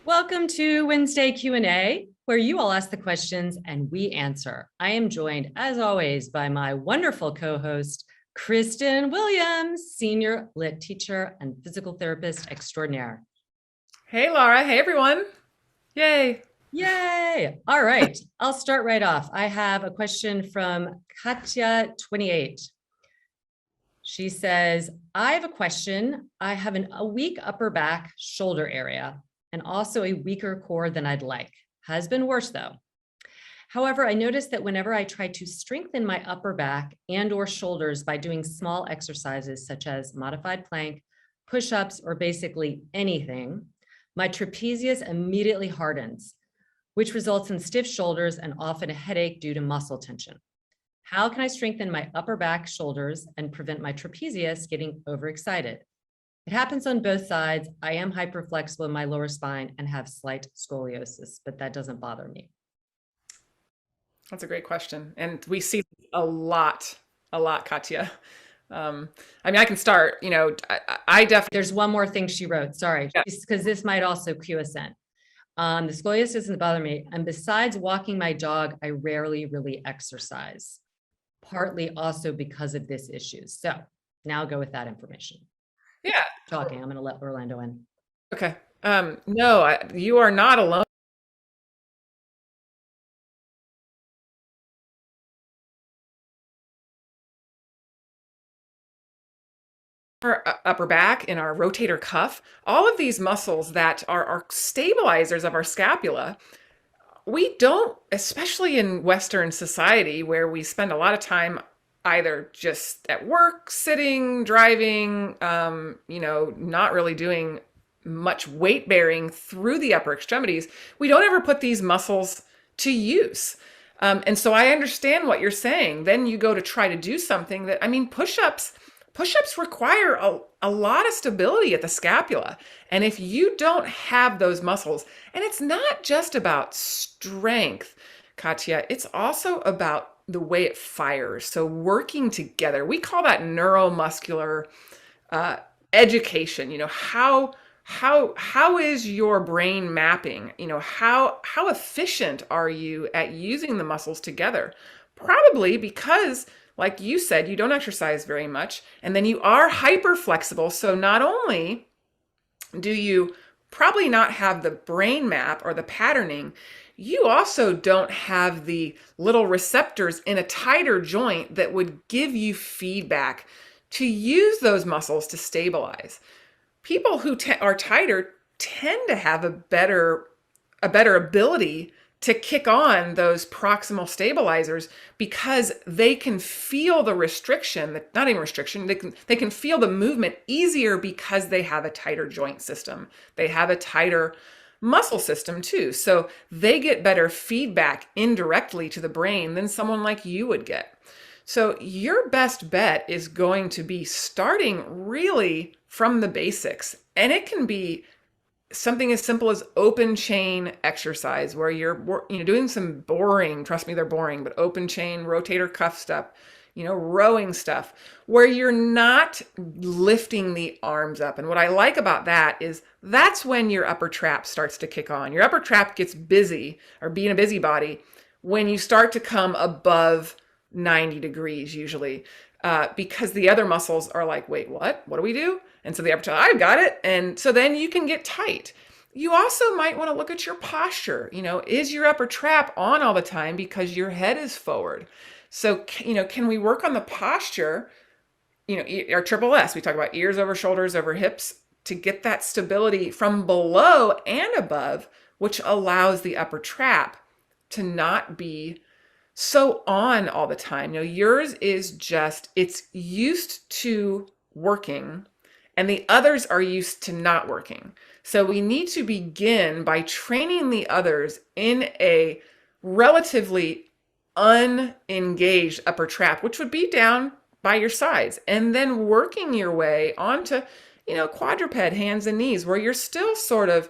Welcome to Wednesday Q&A, where you all ask the questions and we answer. I am joined, as always, by my wonderful co-host, Kristen Williams, senior lit teacher and physical therapist extraordinaire. Hey, Laura. Hey, everyone. Yay. Yay! All right, I'll start right off. I have a question from Katya 28. She says, I have a question. I have a weak upper back shoulder area and also a weaker core than I'd like. Has been worse though. However, I noticed that whenever I try to strengthen my upper back and or shoulders by doing small exercises such as modified plank, push-ups, or basically anything, my trapezius immediately hardens, which results in stiff shoulders and often a headache due to muscle tension. How can I strengthen my upper back, shoulders, and prevent my trapezius getting overexcited? It happens on both sides. I am hyperflexible in my lower spine and have slight scoliosis, but that doesn't bother me. That's a great question. And we see a lot, Katya. I can start, I definitely. There's one more thing she wrote, sorry, Yeah. because this might also cue us in. The scoliosis doesn't bother me. And besides walking my dog, I rarely really exercise, partly also because of this issue. So now I'll go with that information. Yeah. Talking, I'm going to let Orlando in. Okay. No, you are not alone. Our upper back, in our rotator cuff, all of these muscles that are our stabilizers of our scapula, we don't, especially in Western society where we spend a lot of time either just at work, sitting, driving, not really doing much weight bearing through the upper extremities, we don't ever put these muscles to use. And so I understand what you're saying. Then you go to try to do something that, push-ups require a lot of stability at the scapula. And if you don't have those muscles, and it's not just about strength, Katya, it's also about the way it fires. So working together, we call that neuromuscular education. How is your brain mapping? How efficient are you at using the muscles together? Probably because, like you said, you don't exercise very much, and then you are hyper flexible. So not only do you probably not have the brain map or the patterning, you also don't have the little receptors in a tighter joint that would give you feedback to use those muscles to stabilize. People who are tighter tend to have a better ability to kick on those proximal stabilizers because they can feel the restriction, not even restriction, they can feel the movement easier because they have a tighter joint system. They have a tighter muscle system too. So they get better feedback indirectly to the brain than someone like you would get. So your best bet is going to be starting really from the basics. And it can be something as simple as open chain exercise where you're doing some boring, trust me, they're boring, but open chain, rotator cuff stuff, rowing stuff where you're not lifting the arms up. And what I like about that is that's when your upper trap starts to kick on. Your upper trap gets busy, or being a busybody, when you start to come above 90 degrees usually, because the other muscles are like, wait, what do we do? And so the upper trap, I've got it. And so then you can get tight. You also might want to look at your posture. Is your upper trap on all the time because your head is forward? So, can we work on the posture? Our triple S, we talk about ears over shoulders over hips to get that stability from below and above, which allows the upper trap to not be so on all the time. Yours is just, it's used to working and the others are used to not working. So we need to begin by training the others in a relatively unengaged upper trap, which would be down by your sides, and then working your way onto, quadruped, hands and knees, where you're still sort of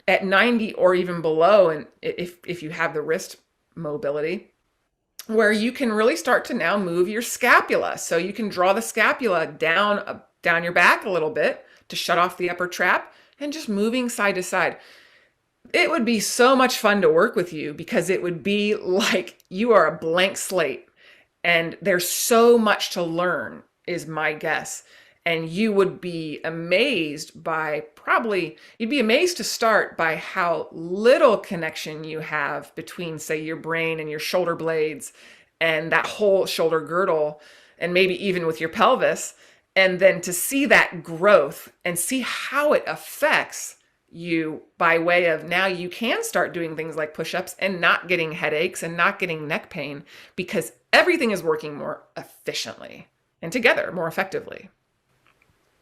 at 90 or even below. And if you have the wrist mobility, where you can really start to now move your scapula. So you can draw the scapula down your back a little bit to shut off the upper trap and just moving side to side. It would be so much fun to work with you because it would be like you are a blank slate and there's so much to learn, is my guess. And you would be amazed by you'd be amazed to start by how little connection you have between, say, your brain and your shoulder blades and that whole shoulder girdle, and maybe even with your pelvis. And then to see that growth and see how it affects you by way of now you can start doing things like push-ups and not getting headaches and not getting neck pain because everything is working more efficiently and together more effectively.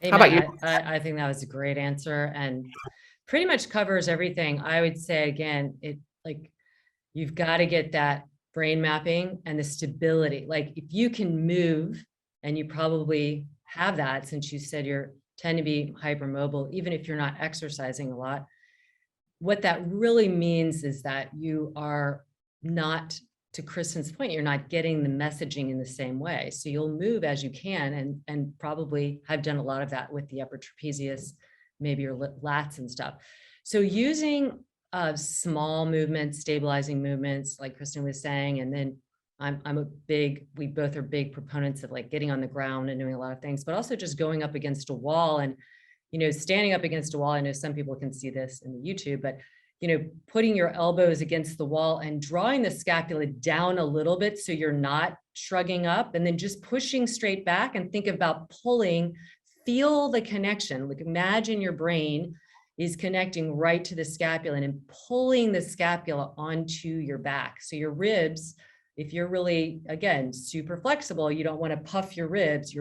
How about you? Amen. I think that was a great answer and pretty much covers everything. I would say again, you've got to get that brain mapping and the stability. Like if you can move, and you probably have that since you said you're tend to be hypermobile, even if you're not exercising a lot, what that really means is that you are not, to Kristen's point, you're not getting the messaging in the same way. So you'll move as you can and probably have done a lot of that with the upper trapezius, maybe your lats and stuff. So using small movements, stabilizing movements, like Kristen was saying, and then we both are big proponents of like getting on the ground and doing a lot of things, but also just going up against a wall and, standing up against a wall. I know some people can see this in the YouTube, but, putting your elbows against the wall and drawing the scapula down a little bit so you're not shrugging up, and then just pushing straight back and think about pulling, feel the connection. Like imagine your brain is connecting right to the scapula and pulling the scapula onto your back. So your ribs, if you're really, again, super flexible, you don't want to puff your ribs.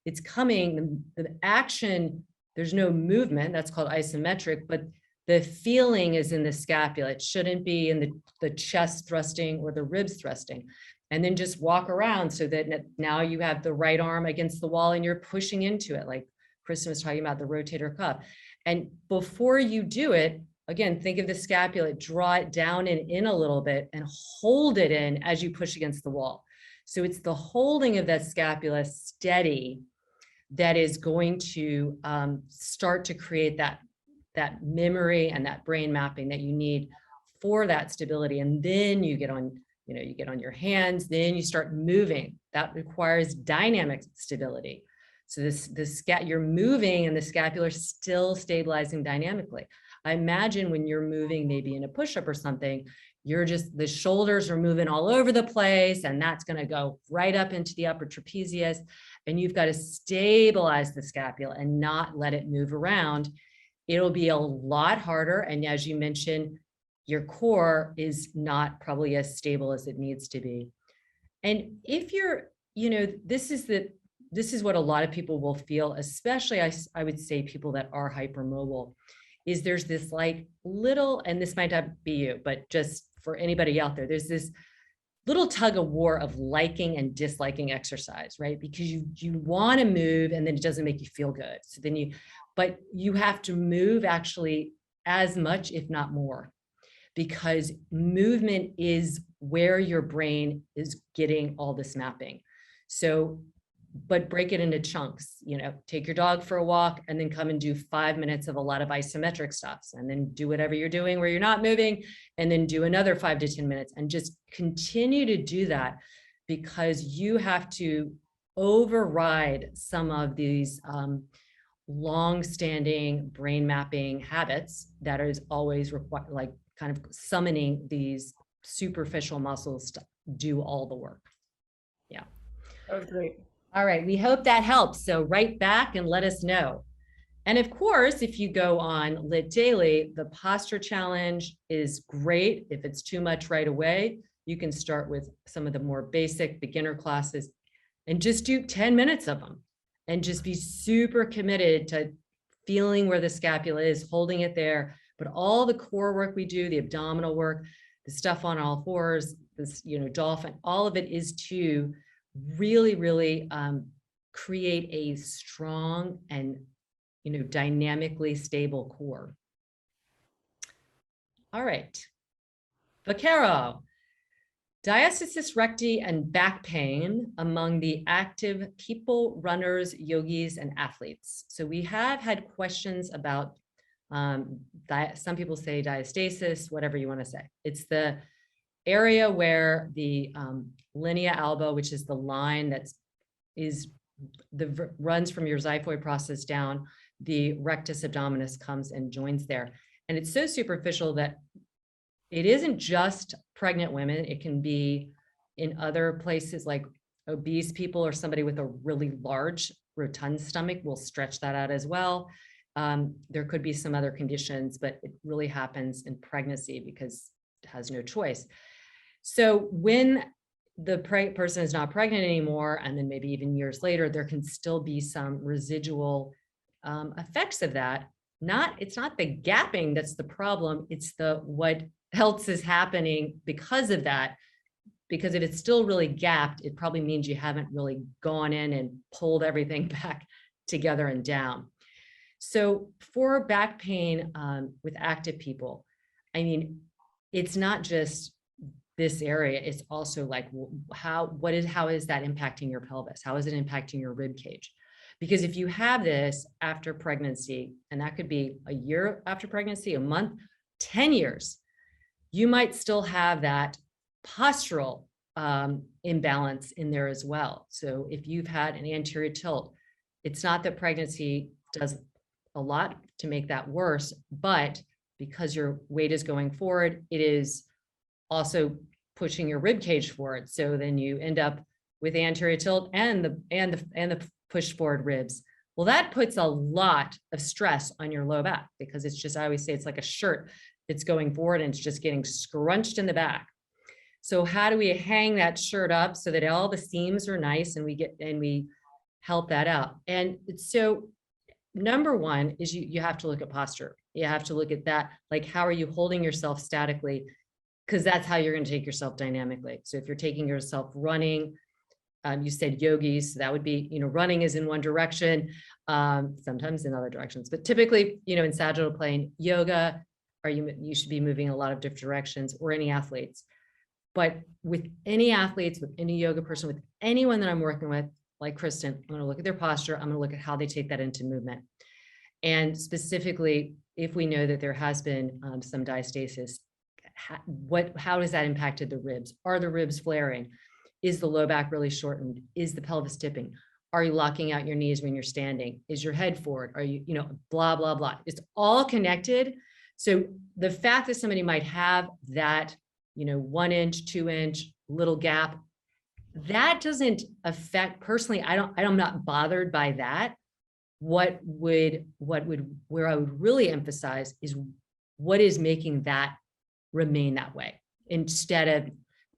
It's coming, the action, there's no movement, that's called isometric, but the feeling is in the scapula. It shouldn't be in the chest thrusting or the ribs thrusting. And then just walk around so that now you have the right arm against the wall and you're pushing into it. Like Kristen was talking about the rotator cuff. And before you do it, again, think of the scapula, draw it down and in a little bit and hold it in as you push against the wall. So it's the holding of that scapula steady that is going to start to create that memory and that brain mapping that you need for that stability. And then you get on, you get on your hands, then you start moving. That requires dynamic stability. So you're moving and the scapula is still stabilizing dynamically. I imagine when you're moving, maybe in a push-up or something, the shoulders are moving all over the place, and that's going to go right up into the upper trapezius. And you've got to stabilize the scapula and not let it move around. It'll be a lot harder. And as you mentioned, your core is not probably as stable as it needs to be. And if you're, this is what a lot of people will feel, especially I would say people that are hypermobile, is there's this like little, and this might not be you, but just for anybody out there, there's this little tug of war of liking and disliking exercise, right? Because you want to move and then it doesn't make you feel good. So then but you have to move actually as much, if not more, because movement is where your brain is getting all this mapping. So, but break it into chunks, take your dog for a walk and then come and do 5 minutes of a lot of isometric stuffs, and then do whatever you're doing where you're not moving, and then do another 5 to 10 minutes and just continue to do that, because you have to override some of these long-standing brain mapping habits that is always required, like kind of summoning these superficial muscles to do all the work. Yeah. That was great. All right. We hope that helps. So write back and let us know. And of course, if you go on Lit Daily, the posture challenge is great. If it's too much right away, you can start with some of the more basic beginner classes and just do 10 minutes of them. And just be super committed to feeling where the scapula is, holding it there. But all the core work we do, the abdominal work, the stuff on all fours, this, dolphin, all of it is to really, really create a strong and, dynamically stable core. All right. Vaquero. Diastasis recti and back pain among the active people, runners, yogis, and athletes. So we have had questions about Some people say diastasis, whatever you want to say. It's the area where the linea alba, which is the line is runs from your xiphoid process down, the rectus abdominis comes and joins there. And it's so superficial that it isn't just pregnant women. It can be in other places, like obese people or somebody with a really large rotund stomach will stretch that out as well. There could be some other conditions, but it really happens in pregnancy because it has no choice. So when the person is not pregnant anymore, and then maybe even years later, there can still be some residual effects of that. It's not the gapping that's the problem. It's what else is happening because of that. Because if it's still really gapped, it probably means you haven't really gone in and pulled everything back together and down. So for back pain with active people, I mean, it's not just this area. It's also like, how is that impacting your pelvis? How is it impacting your rib cage? Because if you have this after pregnancy, and that could be a year after pregnancy, a month, 10 years, you might still have that postural imbalance in there as well. So if you've had an anterior tilt, it's not that pregnancy does a lot to make that worse, but because your weight is going forward, it is also pushing your rib cage forward. So then you end up with anterior tilt and the push forward ribs. Well, that puts a lot of stress on your low back because it's just, I always say it's like a shirt that's going forward and it's just getting scrunched in the back. So how do we hang that shirt up so that all the seams are nice and we help that out? And so number one is you have to look at posture. You have to look at that, like, how are you holding yourself statically? Because that's how you're going to take yourself dynamically. So if you're taking yourself running, you said yogis, so that would be, running is in one direction, sometimes in other directions, but typically, in sagittal plane, yoga, or you should be moving in a lot of different directions, or any athletes. But with any athletes, with any yoga person, with anyone that I'm working with, like Kristen, I'm going to look at their posture. I'm going to look at how they take that into movement. And specifically, if we know that there has been some diastasis, how has that impacted the ribs? Are the ribs flaring? Is the low back really shortened? Is the pelvis tipping? Are you locking out your knees when you're standing? Is your head forward? Are you, blah, blah, blah. It's all connected. So the fact that somebody might have that, 1 inch, 2 inch little gap, that doesn't affect, personally, I'm not bothered by that. Where I would really emphasize is what is making that remain that way, instead of,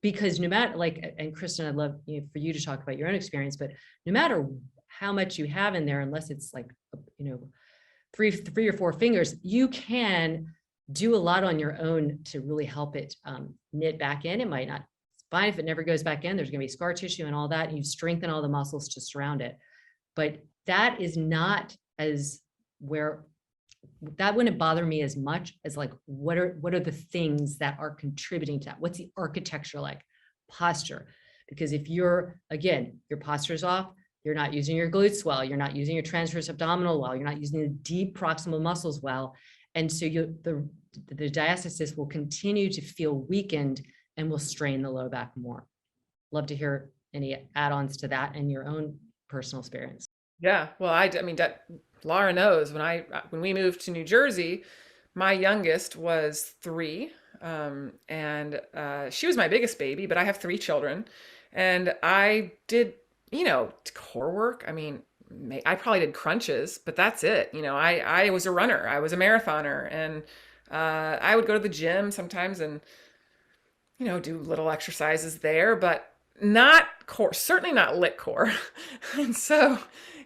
because no matter, like, and Kristen, I'd love for you to talk about your own experience, but no matter how much you have in there, unless it's like, three or four fingers, you can do a lot on your own to really help it knit back in. It might not, it's fine if it never goes back in, there's going to be scar tissue and all that, and you strengthen all the muscles to surround it. But that is not that wouldn't bother me as much as, like, what are the things that are contributing to that? What's the architecture like? Posture. Because if your posture is off, you're not using your glutes well, you're not using your transverse abdominal well, you're not using the deep proximal muscles well. And so the diastasis will continue to feel weakened and will strain the low back more. Love to hear any add-ons to that and your own personal experience. Yeah, well, I mean, Laura knows when we moved to New Jersey, my youngest was 3, and she was my biggest baby, but I have 3 children, and I did, core work. I mean, I probably did crunches, but that's it. I was a runner, I was a marathoner, and I would go to the gym sometimes and, do little exercises there, but not core, certainly not lit core. And so,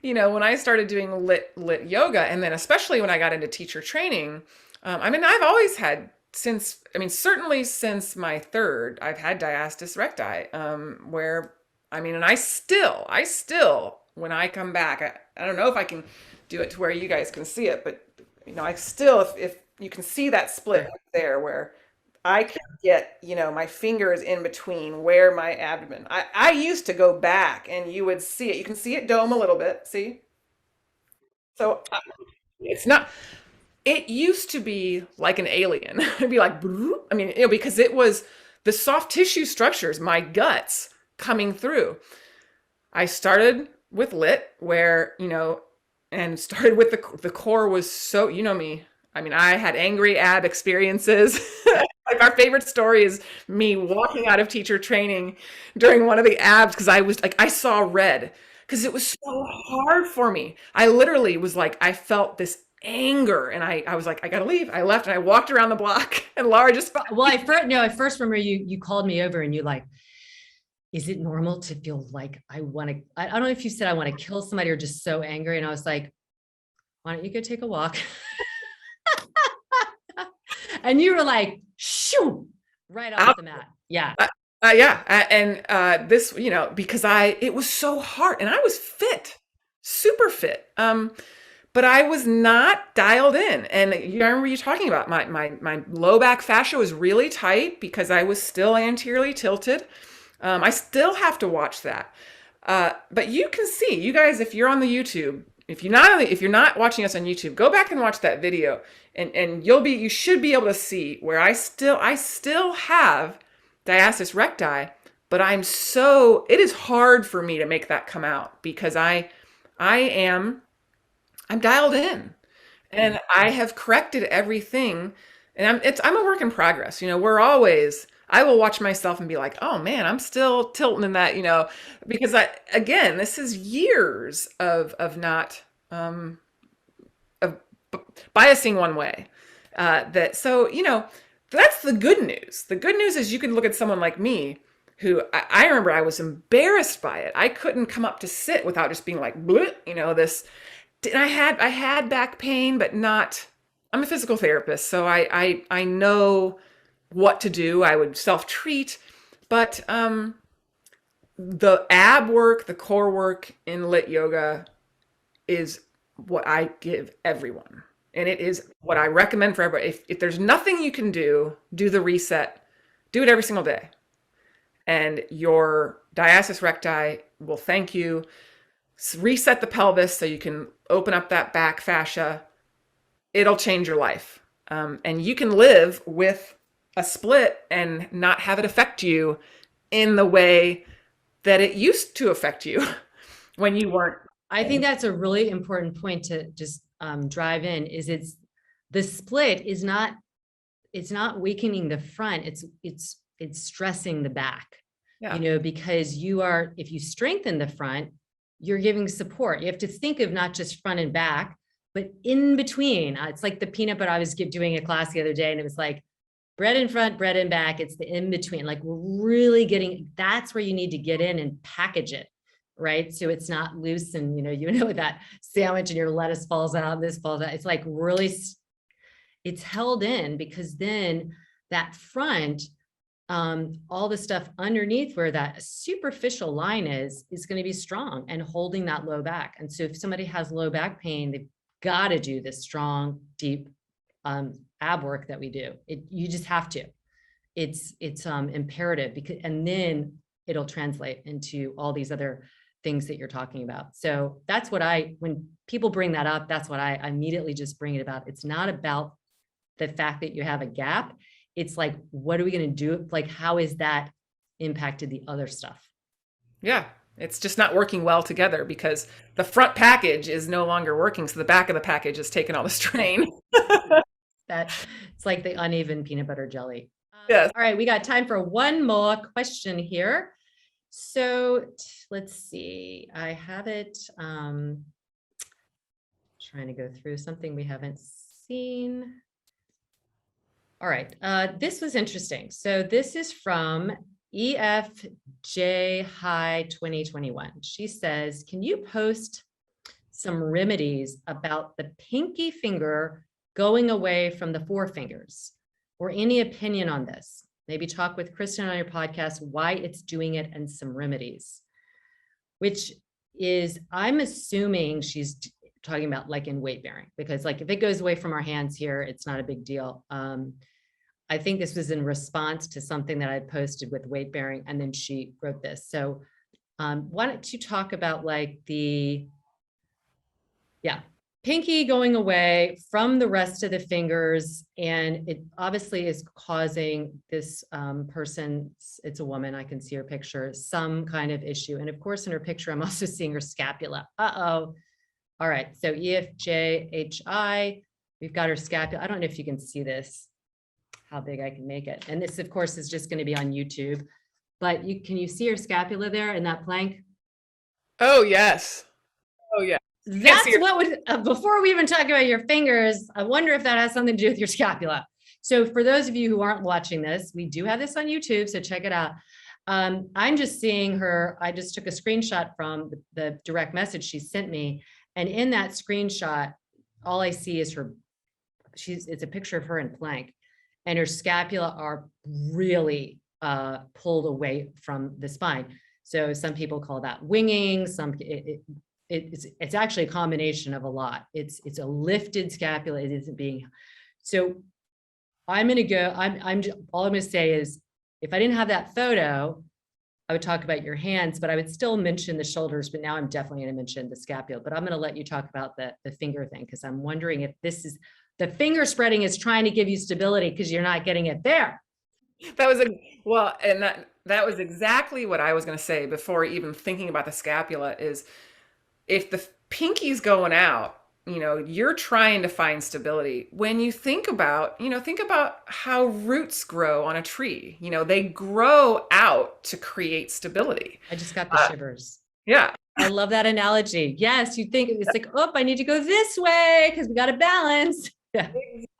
when I started doing lit yoga, and then especially when I got into teacher training, I've always had certainly since my 3rd, I've had diastasis recti, where, and I still, when I come back, I don't know if I can do it to where you guys can see it, but, I still, if you can see that split right there where I can get, my fingers in between where my abdomen. I used to go back and you would see it. You can see it dome a little bit, see? So it's not, it used to be like an alien. It'd be like, I mean, because it was the soft tissue structures, my guts coming through. I started with lit where, and started with the core was so, you know me. I mean, I had angry ab experiences. Like our favorite story is me walking out of teacher training during one of the abs because I was like, I saw red because it was so hard for me. I literally was like, I felt this anger and I was like, I gotta leave. I left and I walked around the block and Laura just, Well, I first remember you called me over and you like, is it normal to feel like I don't know if you said I want to kill somebody or just so angry. And I was like, why don't you go take a walk? And you were like, shoo, right off the mat. Yeah. yeah. And this, because it was so hard and I was fit, super fit. But I was not dialed in. And you remember you talking about my low back fascia was really tight because I was still anteriorly tilted. I still have to watch that. But you can see, you guys, if you're on the YouTube, if you're not watching us on YouTube, go back and watch that video, and you should be able to see where I still have diastasis recti, but it is hard for me to make that come out because I'm dialed in, and I have corrected everything, and I'm a work in progress. I will watch myself and be like, oh man, I'm still tilting in that, because this is years of not, of biasing one way. That's the good news. The good news is you can look at someone like me who I remember I was embarrassed by it. I couldn't come up to sit without just being like, bleh, this, and I had back pain, but not, I'm a physical therapist. So I know what to do. I would self-treat, but the ab work, the core work in lit yoga is what I give everyone. And it is what I recommend for everybody. If there's nothing you can do the reset, do it every single day. And your diastasis recti will thank you. Reset the pelvis so you can open up that back fascia. It'll change your life. And you can live with a split and not have it affect you in the way that it used to affect you when you weren't. I think that's a really important point to just drive in is the split is not, it's not weakening the front. It's stressing the back, Yeah. because if you strengthen the front, you're giving support. You have to think of not just front and back, but in between. It's like the peanut butter. I was doing a class the other day and it was like, bread in front, bread in back. It's the in between. Like we're really that's where you need to get in and package it, right? So it's not loose and, that sandwich and your lettuce falls out, this falls out. It's like really, it's held in because then that front, all the stuff underneath where that superficial line is going to be strong and holding that low back. And so if somebody has low back pain, they've got to do this strong, deep, ab work that we do. You just have to. It's imperative and then it'll translate into all these other things that you're talking about. So that's what when people bring that up, that's what I immediately just bring it about. It's not about the fact that you have a gap. It's like, what are we going to do? Like, how is that impacted the other stuff? Yeah. It's just not working well together because the front package is no longer working. So the back of the package is taking all the strain. That it's like the uneven peanut butter jelly. Yes. All right, we got time for one more question here. So let's see. I have it. Trying to go through something we haven't seen. All right. This was interesting. So this is from EFJ High 2021. She says, can you post some remedies about the pinky finger going away from the four fingers, or any opinion on this? Maybe talk with Kristen on your podcast, why it's doing it and some remedies, which is, I'm assuming she's talking about like in weight bearing, because like if it goes away from our hands here, it's not a big deal. I think this was in response to something that I posted with weight bearing, and then she wrote this. So why don't you talk about like pinky going away from the rest of the fingers, and it obviously is causing this person, it's a woman, I can see her picture, some kind of issue. And of course, in her picture, I'm also seeing her scapula. Uh-oh. All right, so EFJHI, we've got her scapula. I don't know if you can see this, how big I can make it. And this, of course, is just going to be on YouTube. But can you see her scapula there in that plank? Oh, yes. Oh, yeah. That's what would, before we even talk about your fingers, I wonder if that has something to do with your scapula. So for those of you who aren't watching this, we do have this on YouTube, so check it out. I'm just seeing her, I just took a screenshot from the direct message she sent me. And in that screenshot, all I see is her, it's a picture of her in plank, and her scapula are really pulled away from the spine. So some people call that winging, it's actually a combination of a lot. It's a lifted scapula. It isn't being, so I'm going to go, all I'm going to say is, if I didn't have that photo, I would talk about your hands, but I would still mention the shoulders, but now I'm definitely going to mention the scapula, but I'm going to let you talk about the finger thing. Cause I'm wondering if this is, the finger spreading is trying to give you stability because you're not getting it there. That was that was exactly what I was going to say before even thinking about the scapula is, if the pinky's going out, you're trying to find stability. When you think about how roots grow on a tree, they grow out to create stability. I just got the shivers. Yeah. I love that analogy. Yes. You think it's like, oh, I need to go this way because we got to balance. Yeah. Exactly.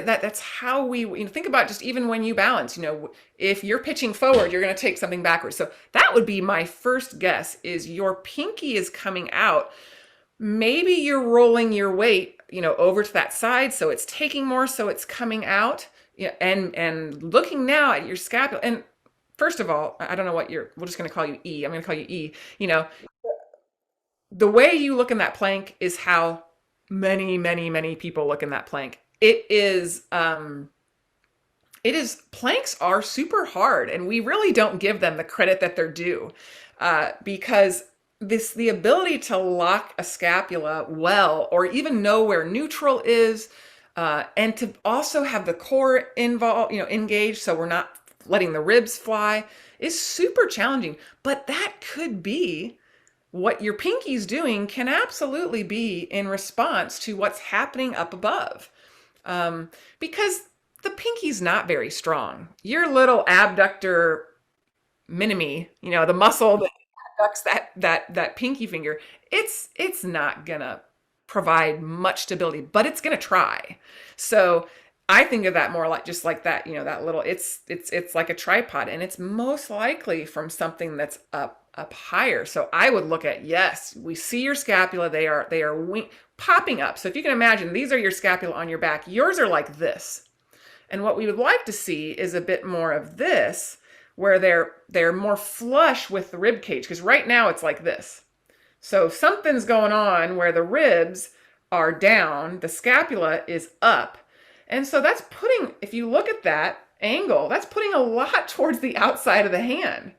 That's how we think about, just even when you balance, if you're pitching forward, you're going to take something backwards. So that would be my first guess, is your pinky is coming out. Maybe you're rolling your weight, over to that side. So it's taking more. So it's coming out, and looking now at your scapula. And first of all, I don't know what we're just going to call you E. I'm going to call you E. The way you look in that plank is how many, many, many people look in that plank. It is, planks are super hard, and we really don't give them the credit that they're due, because the ability to lock a scapula well, or even know where neutral is, and to also have the core engaged, so we're not letting the ribs fly, is super challenging. But that could be what your pinky's doing, can absolutely be in response to what's happening up above. Because the pinky's not very strong. Your little abductor minimi, the muscle that abducts that pinky finger, it's not gonna provide much stability, but it's gonna try. So I think of that more like just like that, that little, it's like a tripod, and it's most likely from something that's up higher. So I would look at, yes, we see your scapula, they are popping up. So if you can imagine, these are your scapula on your back, yours are like this. And what we would like to see is a bit more of this, where they're more flush with the rib cage, because right now it's like this. So something's going on where the ribs are down, the scapula is up. And so that's putting, if you look at that angle, that's putting a lot towards the outside of the hand.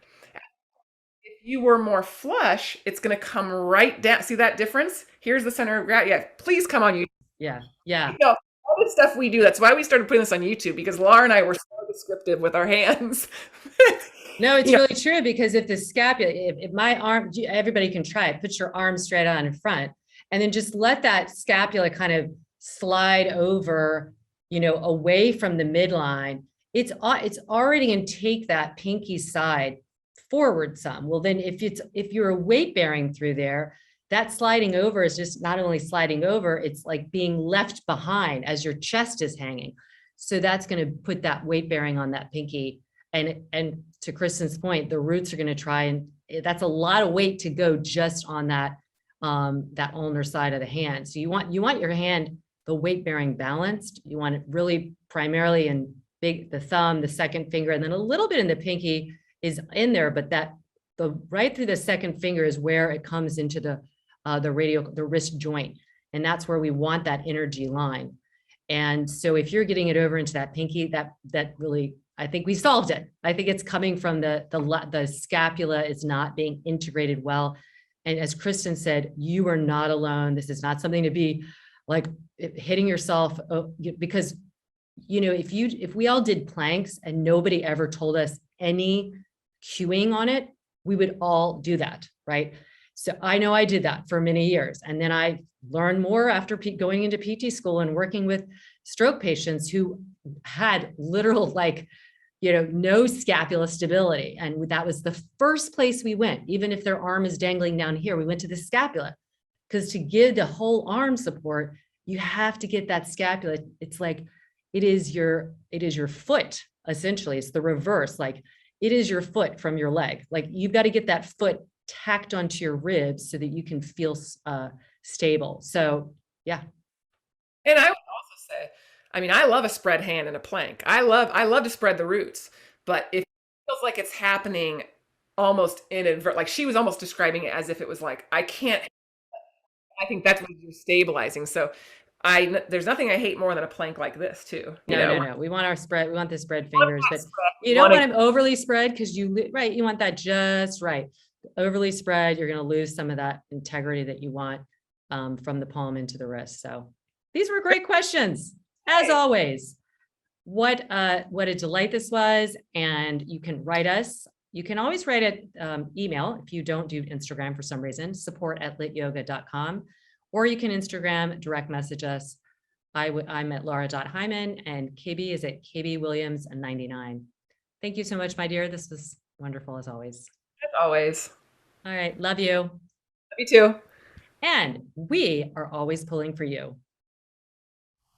If you were more flush, it's going to come right down. See that difference? Here's the center of gravity. Yeah, please come on YouTube. Yeah, yeah. All the stuff we do, that's why we started putting this on YouTube, because Laura and I were so descriptive with our hands. No, it's really true, because if the scapula, if my arm, everybody can try it, put your arm straight on in front, and then just let that scapula kind of slide over, away from the midline. It's already going to take that pinky side forward some. Well, then if you're weight bearing through there, that sliding over is just not only sliding over, it's like being left behind as your chest is hanging. So that's going to put that weight bearing on that pinky. And to Kristen's point, the roots are going to try, and that's a lot of weight to go just on that ulnar side of the hand. So you want your hand, the weight bearing balanced. You want it really primarily in the thumb, the second finger, and then a little bit in the pinky is in there, but right through the second finger is where it comes into the wrist joint. And that's where we want that energy line. And so if you're getting it over into that pinky, that really, I think we solved it. I think it's coming from the scapula is not being integrated well. And as Kristen said, you are not alone. This is not something to be like hitting yourself, because if we all did planks and nobody ever told us any cueing on it, we would all do that, right? So I know I did that for many years. And then I learned more after going into PT school and working with stroke patients who had literal, like, no scapula stability. And that was the first place we went. Even if their arm is dangling down here, we went to the scapula, because to give the whole arm support, you have to get that scapula. It's like, it is your foot, essentially. It's the reverse. Like, it is your foot from your leg. Like, you've got to get that foot tacked onto your ribs so that you can feel stable. So yeah. And I would also say, I mean, I love a spread hand and a plank. I love to spread the roots, but if it feels like it's happening almost inadvert, like she was almost describing it as if it was like, I can't, I think that's what you're stabilizing. So there's nothing I hate more than a plank like this too. No. We want our spread. We want the spread fingers, but you You don't want want them overly spread, because you want that just right. Overly spread, you're going to lose some of that integrity that you want from the palm into the wrist. So these were great questions, as always. What a delight this was. And you can write us. You can always write an email if you don't do Instagram for some reason, support@lityoga.com, or you can Instagram direct message us. I'm at Laura.Hyman, and KB is at KBWilliams99. Thank you so much, my dear. This was wonderful as always. as always. All right. Love you. Love you too. And we are always pulling for you.